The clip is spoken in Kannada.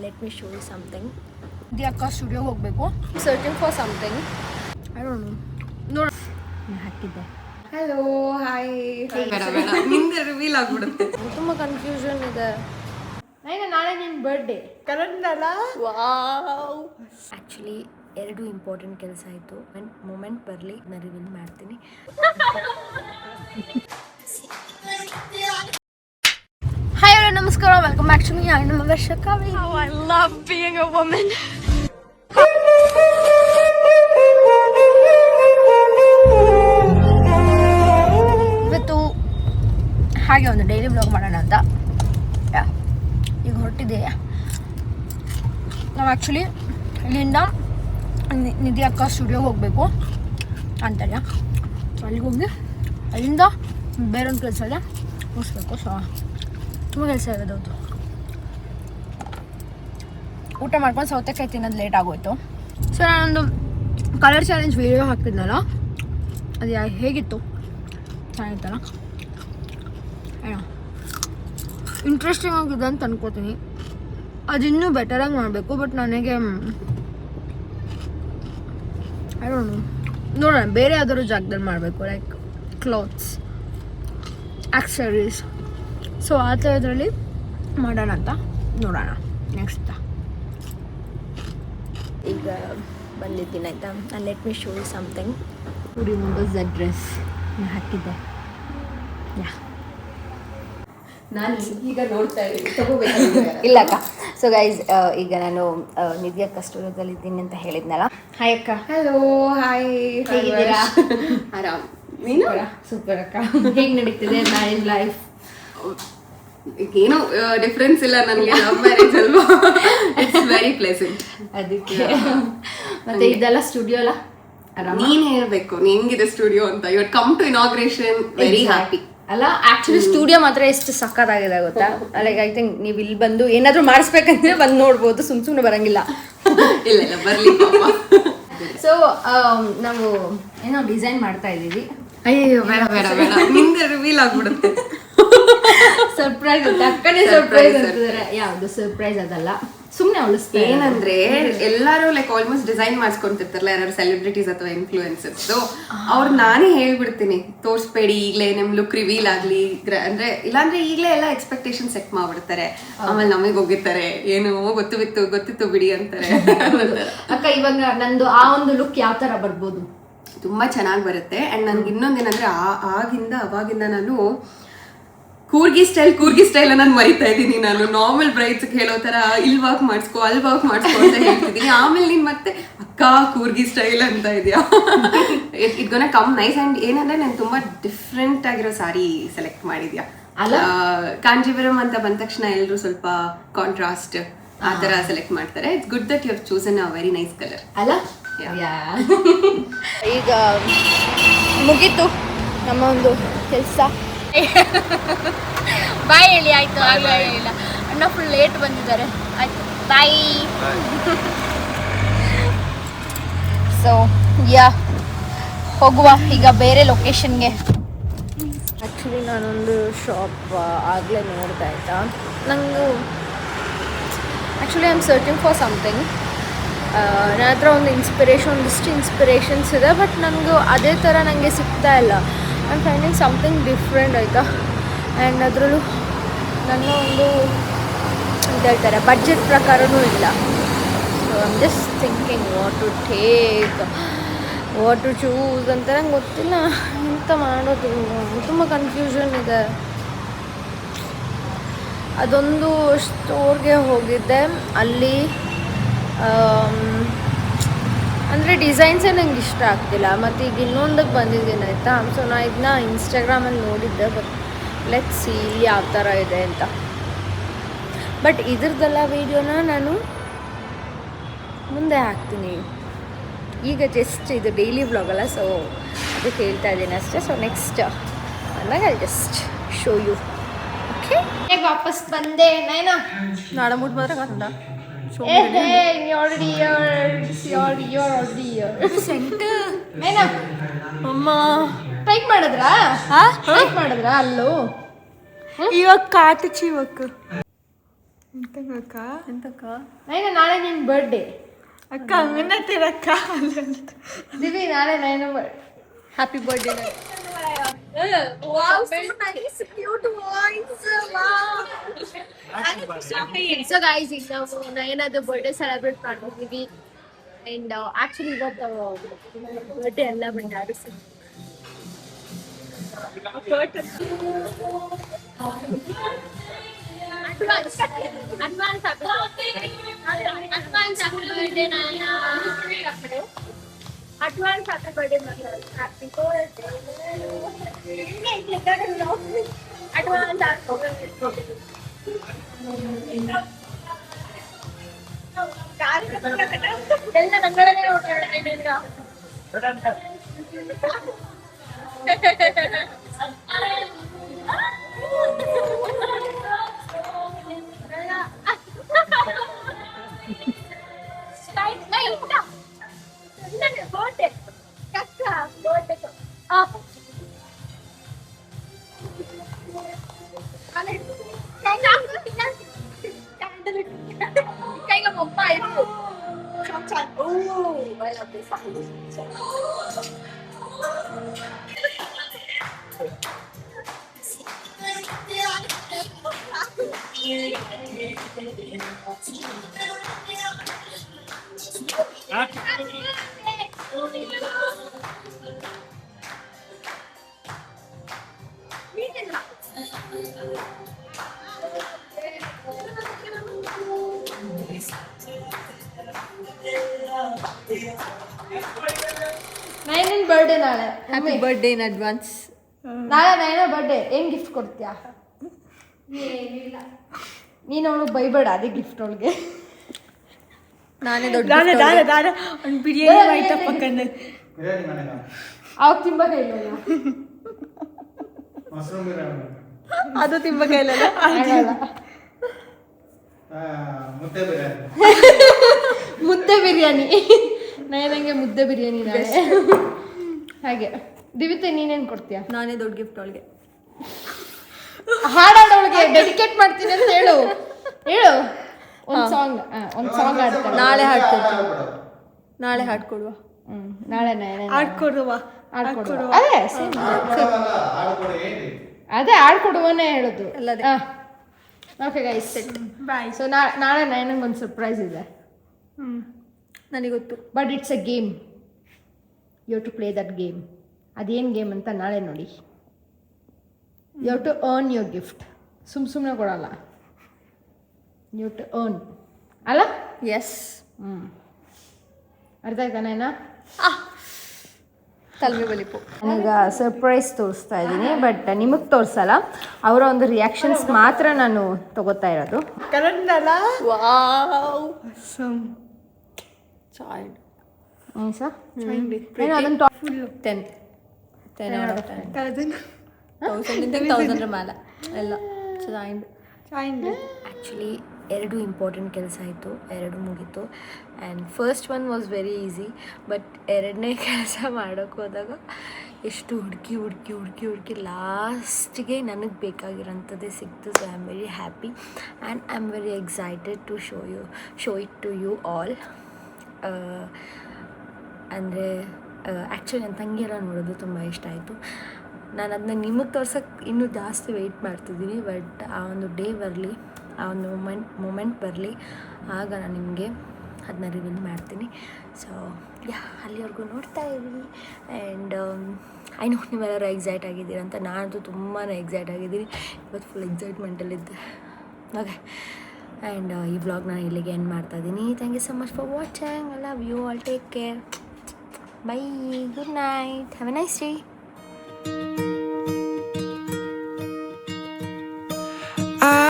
let me show you something. The ಅಕ್ಕ ಸ್ಟುಡಿಯೋಗೆ ಹೋಗಬೇಕು. Searching for something. I don't know. ನೋಡ ಹಾಕಿದ್ದೆ. Hello hi. ಬೇಡ ನಿಂದೆ ರಿವೀಲ್ ಆಗ್ಬಿಡುತ್ತೆ. ತುಂಬ ಕನ್ಫ್ಯೂಷನ್ ಇದೆ. ನಾಳೆ ನಿನ್ನ ಬರ್ಡೇ ಕರೆಂಟಲ್ಲ. ವಾವ್. ಆ್ಯಕ್ಚುಲಿ 2 ಇಂಪಾರ್ಟೆಂಟ್ ಕೆಲಸ ಆಯಿತು. ಮೂಮೆಂಟ್ ಬರಲಿ ನಾನು ರಿವೀಲ್ ಮಾಡ್ತೀನಿ. ಹಾಯ್ ಹಲೋ ನಮಸ್ಕಾರ, ವೆಲ್ಕಮ್ ಬ್ಯಾಕ್ ಟು ಮೀ. ನಾನು ನಿಮ್ಮ ವರ್ಷಕ. I love being a woman. ಇವತ್ತು ಹಾಗೆ ಒಂದು ಡೈಲಿ ಬ್ಲಾಗ್ ಮಾಡೋಣ ಅಂತ ಈಗ ಹೊರಟಿದೆ. ನಾವು ಆ್ಯಕ್ಚುಲಿ ಇಲ್ಲಿಂದ ನಿಧಿ ಅಕ್ಕ ಸ್ಟುಡಿಯೋಗೆ ಹೋಗಬೇಕು ಅಂತಾರೆ. ಅಲ್ಲಿಗೆ ಹೋಗಿ ಅಲ್ಲಿಂದ ಬೇರೊಂದು ಕೆಲಸ ಇದೆ ಮುಗಿಸ್ಬೇಕು. ಸೊ ತುಂಬ ಕೆಲಸ ಇರೋದು. ಹೌದು, ಊಟ ಮಾಡ್ಕೊಂಡು ಸೌತೆಕಾಯಿ ತಿನ್ನೋದು ಲೇಟ್ ಆಗೋಯ್ತು. ಸೊ ನಾನೊಂದು ಕಲರ್ ಚಾಲೆಂಜ್ ವೀಡಿಯೋ ಹಾಕ್ತಿದ್ನಲ್ಲ, ಅದು ಹೇಗಿತ್ತು? ಚೆನ್ನಾಗಿತ್ತಲ್ಲ, ಏನೋ ಇಂಟ್ರೆಸ್ಟಿಂಗ್ ಆಗಿದೆ ಅಂತ ಅನ್ಕೋತೀನಿ. ಅದು ಇನ್ನೂ ಬೆಟರಾಗಿ ಮಾಡಬೇಕು. ಬಟ್ ನನಗೆ ಐ ಡೋಂಟ್ ನೋ, ನೋಡೋಣ ಬೇರೆ ಯಾವ್ದಾದ್ರು ಜಾಗದಲ್ಲಿ ಮಾಡಬೇಕು, ಲೈಕ್ ಕ್ಲಾತ್ಸ್, ಆಕ್ಸರೀಸ್. ಸೊ ಆ ಥರದ್ರಲ್ಲಿ ಮಾಡೋಣ ಅಂತ ನೋಡೋಣ ನೆಕ್ಸ್ಟ್. ಈಗ ಬಂದಿದ್ದೀನಿ ಆಯಿತಾ. ನಾನು let me show you something. Remember the dress ಹಾಕಿದ್ದೆ. ಯಾ, ನಾನು ಈಗ ನೋಡ್ತಾ ಇದ್ದೀನಿ, ತಗೋಬೇಕು. ಇಲ್ಲ ಅಕ್ಕ. ಸೊ ಗೈಸ್, ಈಗ ನಾನು ನಿಧಿ ಅಕ್ಕ ಸ್ಟುಡಿಯೋದಲ್ಲಿ ಇದ್ದೀನಿ ಅಂತ ಹೇಳಿದ್ನಲ್ಲ. ಹಾಯ್ ಅಕ್ಕ. ಹಲೋ ಹಾಯ್, ಹೇಗಿದ್ದೀರಾ? ಆರಾಮ್. ನೀನು? ಸೂಪರ್ ಅಕ್ಕ. ಹೇಗೆ ನಡೀತಿದೆ ಮ್ಯಾರೇಜ್ ಲೈಫ್? ಏನೋ ಡಿಫ್ರೆನ್ಸ್ ಇಲ್ಲ ನನಗೆ. ಲವ್ ಮ್ಯಾರೇಜ್ ಅಲ್ವಾ, ಇಟ್ಸ್ ವೆರಿ ಪ್ಲೆಸೆಂಟ್. ಅದಕ್ಕೆ ಮತ್ತೆ ಇದೆಲ್ಲ ಸ್ಟುಡಿಯೋ ಅಲ್ಲ, ನೀನ್ ಹೇಳ್ಬೇಕು ಹೆಂಗಿದೆ ಸ್ಟುಡಿಯೋ ಅಂತ. You come to inauguration very happy ಅಲ್ಲ. ಆಕ್ಚುಲಿ ಸ್ಟುಡಿಯೋ ಮಾತ್ರ ಎಷ್ಟು ಸಕ್ಕತ್ತಾಗಿದೆ ಗೊತ್ತಾ. ಲೈಕ್ ಐ ಥಿಂಕ್ ನೀವು ಇಲ್ಲಿ ಬಂದು ಏನಾದರೂ ಮಾಡಿಸ್ಬೇಕಂದ್ರೆ ಬಂದು ನೋಡ್ಬೋದು, ಸುಮ್ಮನೆ ಬರಂಗಿಲ್ಲ. ಇಲ್ಲ ಬರ್ಲಿ. ಸೊ ನಾವು ಏನೋ ಡಿಸೈನ್ ಮಾಡ್ತಾ ಇದ್ದೀವಿ. ಅಯ್ಯೋ ಬೇಡ ನಿಂದೆ ರಿವೀಲ್ ಆಗ್ಬಿಡುತ್ತೆ. ಸರ್ಪ್ರೈಸ್ ಅಂತ ಅಕ್ಕನೇ ಸರ್ಪ್ರೈಸ್ ಅಂತಿದ್ದಾರೆ. ಯಾವ್ದು ಸರ್ಪ್ರೈಸ್ ಅದಲ್ಲ, ಸುಮ್ಮನೆ ಅವಳಿಸ್ತಾರೆ. ಏನಂದ್ರೆ ಎಲ್ಲಾರು ಲೈಕ್ ಆಲ್ಮೋಸ್ಟ್ ಡಿಸೈನ್ ಮಾಡಿಸ್ಕೊಂತಿರ್ತಾರಲ್ಲ ಯಾರು ಸೆಲೆಬ್ರಿಟೀಸ್ ಅಥವಾ ಇನ್ಫ್ಲೂಯೆನ್ಸರ್ಸ್. ಅವ್ರು ನಾನೇ ಹೇಳ್ಬಿಡ್ತೀನಿ, ತೋರಿಸ್ಬೇಡಿ ಈಗಲೇ, ನಿಮ್ ಲುಕ್ ರಿವೀಲ್ ಆಗ್ಲಿ ಅಂದ್ರೆ. ಇಲ್ಲಾಂದ್ರೆ ಈಗಲೇ ಎಲ್ಲ ಎಕ್ಸ್ಪೆಕ್ಟೇಷನ್ ಸೆಟ್ ಮಾಡ್ಬಿಡ್ತಾರೆ. ಆಮೇಲೆ ನಮಗೆ ಹೋಗಿರ್ತಾರೆ, ಏನೋ ಗೊತ್ತಿತ್ತು ಬಿಡಿ ಅಂತಾರೆ. ಅಕ್ಕ ಇವಾಗ ನಂದು ಆ ಒಂದು ಲುಕ್ ಯಾವ ತರ ಬರ್ಬೋದು? ತುಂಬಾ ಚೆನ್ನಾಗಿ ಬರುತ್ತೆ. ಅಂಡ್ ನನ್ಗೆ ಇನ್ನೊಂದೇನಂದ್ರೆ ಅವಾಗಿಂದ ನಾನು ಕೂರ್ಗಿ ಸ್ಟೈಲ್ ನಾನು ಮರಿತಾ ಇದ್ದೀನಿ. ನಾನು ನಾರ್ಮಲ್ ಬ್ರೈಡ್ಸ್ ಹೇಳೋ ತರ ಇಲ್ಲಿ ವರ್ಕ್ ಮಾಡಿಸ್ಕೊ ಅಲ್ಲಿ ವರ್ಕ್ ಮಾಡಿಸ್ಕೊ ಅಂತ ಹೇಳ್ತಿದ್ದೀನಿ. ಆಮೇಲೆ ನೀನ್ ಮತ್ತೆ ಅಕ್ಕ ಕೂರ್ಗಿ ಸ್ಟೈಲ್ ಅಂತ ಇದೆಯಾ, ಇಟ್ ಗೋನ ಕಮ್ ನೈಸ್. ಅಂಡ್ ಏನಂದ್ರೆ ನಾನು ತುಂಬಾ ಡಿಫ್ರೆಂಟ್ ಆಗಿರೋ ಸಾರಿ ಸೆಲೆಕ್ಟ್ ಮಾಡಿದ್ಯಾ. ಕಾಂಜೀವರಂ ಅಂತ ಬಂದ ತಕ್ಷಣ ಎಲ್ಲರೂ ಸ್ವಲ್ಪ ಕಾಂಟ್ರಾಸ್ಟ್ ಆ ತರ ಸೆಲೆಕ್ಟ್ ಮಾಡ್ತಾರೆ. It's good that you have chosen a very nice colour ಅಲ್ಲ. ಈಗ ಮುಗೀತು ನಮ್ಮ ಒಂದು ಕೆಲಸ. ಬಾಯ್ ಹೇಳಿ. ಆಯ್ತು, ಆಗಲಿಲ್ಲ. ಅಣ್ಣ ಫುಲ್ ಲೇಟ್ ಬಂದಿದ್ದಾರೆ. ಆಯ್ತು, ಬಾಯ್. ಸೊ ಯಾ, ಹೋಗುವ ಈಗ ಬೇರೆ ಲೊಕೇಶನ್ಗೆ. ಆ್ಯಕ್ಚುಲಿ ನಾನೊಂದು ಶಾಪ್ ಆಗಲೇ ನೋಡ್ದೆ ಆಯಿತಾ. ನನಗೂ actually I am searching for something. ನನ್ನ ಹತ್ರ ಒಂದಿಷ್ಟು ಇನ್ಸ್ಪಿರೇಷನ್ಸ್ ಇದೆ. ಬಟ್ ನನಗೂ ಅದೇ ಥರ ನನಗೆ ಸಿಗ್ತಾ ಇಲ್ಲ. I am finding something different ಆಯಿತಾ. ಆ್ಯಂಡ್ ಅದರಲ್ಲೂ ನನ್ನ ಒಂದು ಅಂತ ಹೇಳ್ತಾರೆ ಬಡ್ಜೆಟ್ ಪ್ರಕಾರನೂ ಇಲ್ಲ. So I am just thinking what to take, what to choose ಅಂತ ನಂಗೆ ಗೊತ್ತಿಲ್ಲ ಎಂತ ಮಾಡೋದು. ತುಂಬ ಕನ್ಫ್ಯೂಷನ್ ಇದೆ. ಅದೊಂದು ಸ್ಟೋರ್ಗೆ ಹೋಗಿದ್ದೆ, ಅಲ್ಲಿ ಅಂದರೆ ಡಿಸೈನ್ಸೇ ನಂಗೆ ಇಷ್ಟ ಆಗ್ತಿಲ್ಲ. ಮತ್ತು ಈಗ ಇನ್ನೊಂದಕ್ಕೆ ಬಂದಿದ್ದೀನಿ ಆಯಿತಾ. ಸೊ ನಾನು ಇದನ್ನ ಇನ್ಸ್ಟಾಗ್ರಾಮಲ್ಲಿ ನೋಡಿದ್ದೆ. ಬಟ್ ಲೆಟ್ಸ್ ಸಿ ಇಲ್ಲಿ ಯಾವ ಥರ ಇದೆ ಅಂತ. ಬಟ್ ಇದ್ರದ್ದೆಲ್ಲ ವೀಡಿಯೋನ ನಾನು ಮುಂದೆ ಹಾಕ್ತೀನಿ. ಈಗ ಜಸ್ಟ್ ಇದು ಡೈಲಿ ವ್ಲಾಗಲ್ಲ, ಸೊ ಅದಕ್ಕೆ ಹೇಳ್ತಾ ಇದ್ದೀನಿ ಅಷ್ಟೇ. ಸೊ ನೆಕ್ಸ್ಟ್ ಅಂದಾಗ I just show you. Okay, ವಾಪಸ್ ಬಂದೆ. ನೈನಾ ನಾಳೆ ಮುಟ್ಟು ಮಾತ್ರ ಕಾತಂಡ ಅಮ್ಮ ಟೈಪ್ ಮಾಡಿದ್ರಾ ಅಲ್ಲೂ ಇವಾಗ ಕಾಟಚಿ ಇವಕ್ಕ ಎಂತಕ್ಕ ಎಂತಕ್ಕ ನೈನ ನಾಳೆ ನಿನ್ನ ಬರ್ಡೇ. ಅಕ್ಕ ಹಂಗನ್ನತ್ತಿರಕ್ಕ ದಿವಿ ನಾಳೆ ನೈನ ಹ್ಯಾಪಿ ಬರ್ಡೇ. ಸೊ ಗೈಸ್ ಈಗ ನಾವು ನಯನದ ಬರ್ಡೇ ಸೆಲೆಬ್ರೇಟ್ ಮಾಡ್ತಿದ್ದೀವಿ. ಅಂಡ್ ಆಕ್ಚುಲಿ ಇವತ್ತು ಬರ್ಡೇ ಎಲ್ಲ ಬಂದಾಡು advance happy birthday happy birthday advance ಎಲ್ಲ ನಂಗಳನ್ನೇ ನೋಡ್ತಾ kayaknya mau main tuh cancan banyak bisa ನೈನಿನ್ ಬರ್ಡೇ ನಾಳೆ. Happy birthday in advance. ನಾಳೆ ನೈನ ಬರ್ಡೇ. ಏನ್ ಗಿಫ್ಟ್ ಕೊಡ್ತೀಯಾ? ನೀನು ಅವಳು ಬೈಬೇಡ, ಅದೇ ಗಿಫ್ಟ್ ಅವಳಿಗೆ. ನಾನೇ ದೊಡ್ಡ ದಾರ ಒಂದು ಬಿರಿಯಾನಿ ಐಟಮ್ ಪಕ್ಕಂಡೆ ಅವಾಗ ತಿಂಬ ಕೈಲ ಅದು ತಿಂಬ ಕೈಲಲ್ಲ. ಮುದ್ದೆ ಬಿರಿಯಾನಿ. ನೈನಂಗೆ ಮುದ್ದೆ ಬಿರಿಯಾನಿ ನಾಳೆ. ಹಾಗೆ ದಿವಿತೆ ನೀನೇನು ಕೊಡ್ತೀಯಾ? ನಾನೇ ದೊಡ್ಡ ಗಿಫ್ಟ್ ಅವಳಿಗೆ. ಹಾಡಾಡೋಳಿಗೆ ಡೆಡಿಕೇಟ್ ಮಾಡ್ತೀನಿ ಅಂತ ಹೇಳು. ಹೇಳು ಒಂದು ಸಾಂಗ್. ಆಡ್ತಾಳೆ. ನಾಳೆ ಹಾಡ್ಕೊಡ್ತೀನಿ. ನಾಳೆ ಹಾಡ್ಕೊಡುವ. ನಾಳೆ ನೈನ ಆಡ್ಕೊಡುವ ಅದೇ same. ಅದೇ ಆಡ್ಕೊಡುವನೇ ಹೇಳೋದು. ಅಲ್ಲದೆ. ಓಕೆ ಗೈಸ್, ಬಾಯ್. ಸೊ ನಾಳೆ ನೈನಂಗೆ ಒಂದು ಸರ್ಪ್ರೈಸ್ ಇದೆ. ನನಗೆ ಗೊತ್ತು. But it's a game. You to play that game. ಅದೇನು ಗೇಮ್ ಅಂತ ನಾಳೆ ನೋಡಿ. You to earn your gift. ಸುಮ್ಮನೆ ಕೊಡಲ್ಲ. ಯು ಟು ಅರ್ನ್ ಅಲ್ಲ? ಎಸ್. ಅರ್ಥ ಆಯ್ತಾ ನೈನಾ? ತಲ್ವೆ ಬಲಿಪು. ನಾನೀಗ ಸರ್ಪ್ರೈಸ್ ತೋರಿಸ್ತಾ ಇದ್ದೀನಿ, ಬಟ್ ನಿಮಗೆ ತೋರಿಸಲ್ಲ. ಅವರ ಒಂದು ರಿಯಾಕ್ಷನ್ಸ್ ಮಾತ್ರ ನಾನು ತಗೋತಾ ಇರೋದು. ಕನ್ನಡಲ್ಲ ವಾವ್. Child sir Pretty. ಅದನ್ನು ಫುಲ್ 10 out of 10. ಕಲದನ್ 1000 ಮೇಲೆ ಎಲ್ಲ ಚೈಲ್ಡ್. ಚೈಲ್ಡ್ ಆ್ಯಕ್ಚುಲಿ 2 ಇಂಪಾರ್ಟೆಂಟ್ ಕೆಲಸ ಆಯಿತು, 2 ಮುಗೀತು. And first one was very easy, but 2ನೇ ಕೆಲಸ ಮಾಡೋಕ್ಕೆ ಹೋದಾಗ ಎಷ್ಟು ಹುಡುಕಿ ಲಾಸ್ಟಿಗೆ ನನಗೆ ಬೇಕಾಗಿರೋಂಥದ್ದೇ ಸಿಕ್ತು. So I am very happy and I am very excited to show it to you all. ಅಂದರೆ ಆ್ಯಕ್ಚುಲಿ ನನ್ನ ತಂಗಿಯೆಲ್ಲ ನೋಡೋದು ತುಂಬ ಇಷ್ಟ ಆಯಿತು. ನಾನು ಅದನ್ನ ನಿಮಗೆ ತೋರ್ಸೋಕ್ಕೆ ಇನ್ನೂ ಜಾಸ್ತಿ ವೆಯ್ಟ್ ಮಾಡ್ತಿದ್ದೀನಿ. ಬಟ್ ಆ ಒಂದು ಡೇ ಬರಲಿ, ಆ ಒಂದು ಮೂಮೆಂಟ್ ಬರಲಿ, ಆಗ ನಾನು ನಿಮಗೆ ಅದನ್ನ ರಿವೀಲ್ ಮಾಡ್ತೀನಿ. ಸೊ ಅಲ್ಲಿವರೆಗೂ ನೋಡ್ತಾ ಇದ್ದೀನಿ. ಆ್ಯಂಡ್ ಐ ನೋ ನೀವೆಲ್ಲರೂ ಎಕ್ಸೈಟ್ ಆಗಿದ್ದೀರಂತ. ನಾನಂತೂ ತುಂಬಾ ಎಕ್ಸೈಟ್ ಆಗಿದ್ದೀನಿ. ಇವತ್ತು ಫುಲ್ ಎಕ್ಸೈಟ್ಮೆಂಟಲ್ಲಿದ್ದೆ. ಓಕೆ, ಆ್ಯಂಡ್ ಈ ವ್ಲಾಗ್ ನಾನು ಇಲ್ಲಿಗೆ ಎಂಡ್ ಮಾಡ್ತಾಯಿದ್ದೀನಿ. Thank you so much for watching. I love you all. Take care. Bye. Good night. Have a nice day.